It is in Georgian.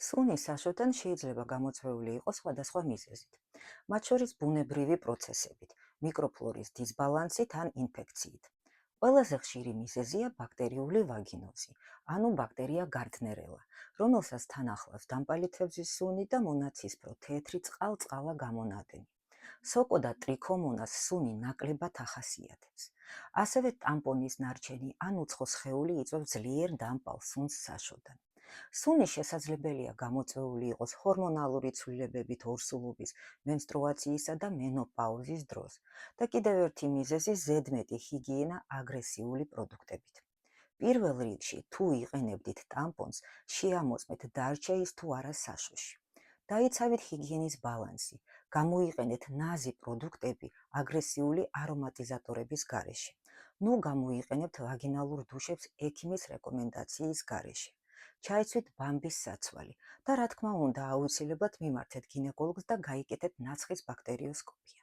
სუნის საშოდან შეიძლება გამოწვეული იყოს სხვადასხვა მიზეზით, მათ შორის ბუნებრივი პროცესებით, მიკროფლორის დისბალანსით ან ინფექციით. ყველაზე ხშირი მიზეზია ბაქტერიული ვაგინოზი, ანუ ბაქტერია გარდნერელა, რომელსაც თან ახლავს დამპალი თევზის სუნი და მონაცისფრო თეთრი წყალ-წყალა გამონადენი. სოკო და ტრიქომონას სუნი ნაკლებად ახასიათებს. ასევე ტამპონის ნარჩენი ან უცხო სხეული იწვევს ძლიერ დამპალ სუნს საშოდან. სუნი შესაძლებელია გამოწვეული იყოს ჰორმონალური ცვლილებებით ორსულობის, მენსტრუაციისა და მენოპაუზის დროს და კიდევ ერთი მიზეზი ზედმეტი ჰიგიენა აგრესიული პროდუქტებით. პირველ რიგში, თუ იყენებდით ტამპონს, შეამოწმეთ დარჩა ის თუ არა საშოში. დაიცავით ჰიგიენის ბალანსი, გამოიყენეთ ნაზი პროდუქტები აგრესიული არომატიზატორების გარეშე. ნუ გამოიყენებთ ვაგინალურ დუშებს ექიმის რეკომენდაციის გარეშე. ჩაიცვით ბამბის საცვალი და რა თქმა უნდა აუცილებლად მიმართეთ გინეკოლოგს და გაიკეთეთ ნაცხის ბაქტერიოსკოპია.